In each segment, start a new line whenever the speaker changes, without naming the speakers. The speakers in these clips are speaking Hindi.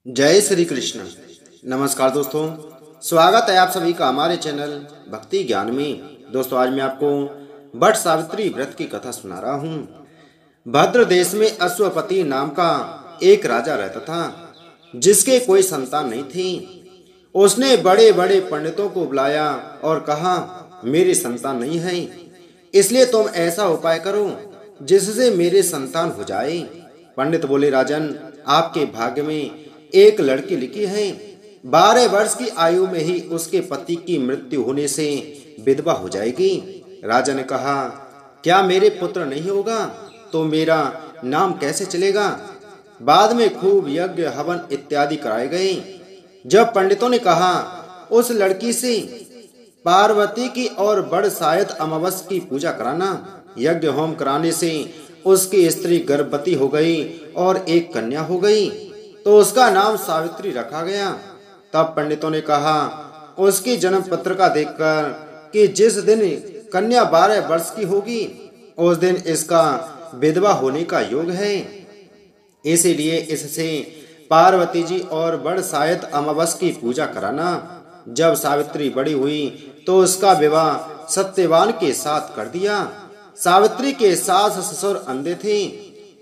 जय श्री कृष्ण। नमस्कार दोस्तों, स्वागत है आप सभी का हमारे चैनल भक्ति ज्ञान में। दोस्तों, आज मैं आपको वट सावित्री व्रत की कथा सुना रहा हूँ। भद्र देश में अश्वपति नाम का एक राजा रहता था, जिसके कोई संतान नहीं थी। उसने बड़े बड़े पंडितों को बुलाया और कहा, मेरी संतान नहीं है, इसलिए तुम ऐसा उपाय करो जिससे मेरे संतान हो जाए। पंडित बोले, राजन, आपके भाग्य में एक लड़की लिखी है। 12 वर्ष की आयु में ही उसके पति की मृत्यु होने से विधवा हो जाएगी। राजा ने कहा, क्या मेरे पुत्र नहीं होगा तो मेरा नाम कैसे चलेगा? बाद में खूब यज्ञ हवन इत्यादि कराए गए। जब पंडितों ने कहा, उस लड़की से पार्वती की और बड़ शायद अमावस की पूजा कराना। यज्ञ होम कराने से उसकी स्त्री गर्भवती हो गई और एक कन्या हो गई, तो उसका नाम सावित्री रखा गया। तब पंडितों ने कहा, उसकी जन्म पत्रिका देखकर कि जिस दिन कन्या 12 वर्ष की होगी उस दिन इसका विधवा होने का योग है, इसीलिए इससे पार्वती जी और बड़ शायद अमावस की पूजा कराना। जब सावित्री बड़ी हुई तो उसका विवाह सत्यवान के साथ कर दिया। सावित्री के सास ससुर अंधे थे,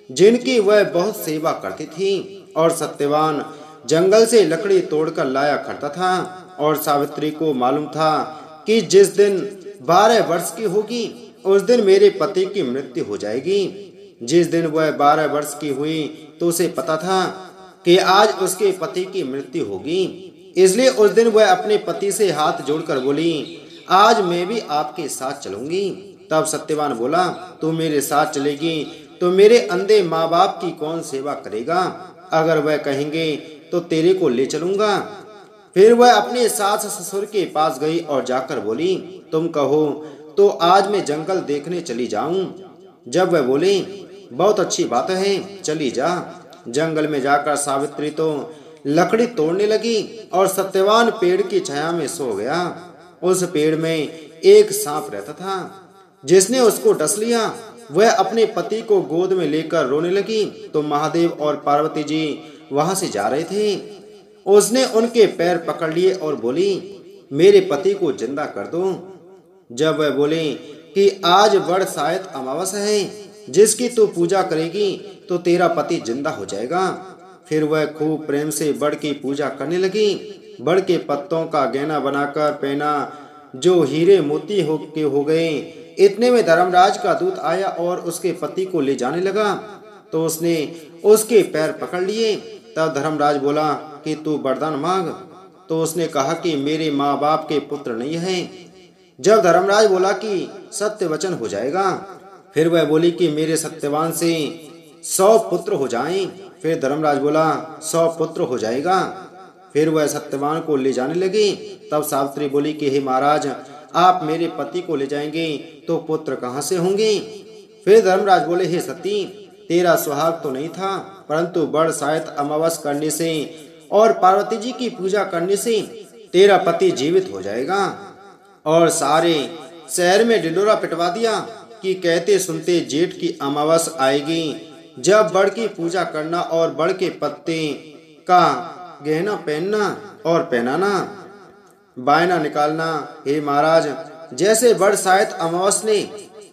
जिनकी वह बहुत सेवा करती थी, और सत्यवान जंगल से लकड़ी तोड़कर लाया करता था। और सावित्री को मालूम था कि जिस दिन 12 वर्ष की होगी उस दिन मेरे पति की मृत्यु हो जाएगी। जिस दिन वह 12 वर्ष की हुई तो उसे पता था कि आज उसके पति की मृत्यु होगी, इसलिए उस दिन वह अपने पति से हाथ जोड़कर बोली, आज मैं भी आपके साथ चलूंगी। तब सत्यवान बोला, तू मेरे साथ चलेगी तो मेरे अंधे माँ बाप की कौन सेवा करेगा? अगर वह कहेंगे तो तेरे को ले चलूंगा। फिर वह अपने सास ससुर के पास गई और जाकर बोली, तुम कहो तो आज मैं जंगल देखने चली जाऊं। जब वह बोले, बहुत अच्छी बात है, चली जा। जंगल में जाकर सावित्री तो लकड़ी तोड़ने लगी और सत्यवान पेड़ की छाया में सो गया। उस पेड़ में एक सांप रहता था, जिसने उसको डस लिया। वह अपने पति को गोद में लेकर रोने लगी तो महादेव और पार्वती जी वहां से जा रहे थे। उसने उनके पैर पकड़ लिए और बोली, मेरे पति को जिंदा कर दो। जब वह बोले कि आज बड़ शायद अमावस है, जिसकी तू पूजा करेगी तो तेरा पति जिंदा हो जाएगा। फिर वह खूब प्रेम से बड़ की पूजा करने लगी। बड़ के पत्तों का गहना बनाकर पहना, जो हीरे मोती हो गए। इतने में धर्मराज का दूत आया और उसके पति को ले जाने लगा, तो उसने उसके पैर पकड़ लिए। तब धर्मराज बोला कि तू वरदान मांग। तो उसने कहा कि मेरे माँ बाप के पुत्र नहीं हैं। जब धर्मराज बोला कि सत्य वचन हो जाएगा, फिर वह बोली कि मेरे सत्यवान से 100 पुत्र हो जाएं। फिर धर्मराज बोला, 100 पुत्र हो जाएगा। फिर वह सत्यवान को ले जाने लगी। तब सावित्री बोली कि हे महाराज, आप मेरे पति को ले जाएंगे तो पुत्र कहाँ से होंगे? फिर धर्मराज बोले, हे सती, तेरा सुहाग तो नहीं था, परंतु बड़ शायद अमावस करने से और पार्वती जी की पूजा करने से तेरा पति जीवित हो जाएगा। और सारे शहर में ढिंढोरा पिटवा दिया कि कहते सुनते जेठ की अमावस आएगी, जब बड़ की पूजा करना और बड़ के पत्ते का गहना पहनना और पहनाना, बायना निकालना। हे महाराज, जैसे बड़ शायद अमावस ने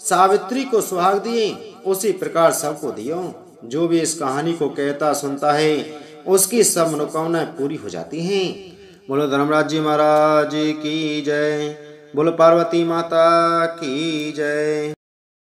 सावित्री को सुहाग दिए, उसी प्रकार सबको दियो। जो भी इस कहानी को कहता सुनता है, उसकी सब मनोकामनाएं पूरी हो जाती हैं। बोलो धर्मराज जी महाराज की जय। बोलो पार्वती माता की जय।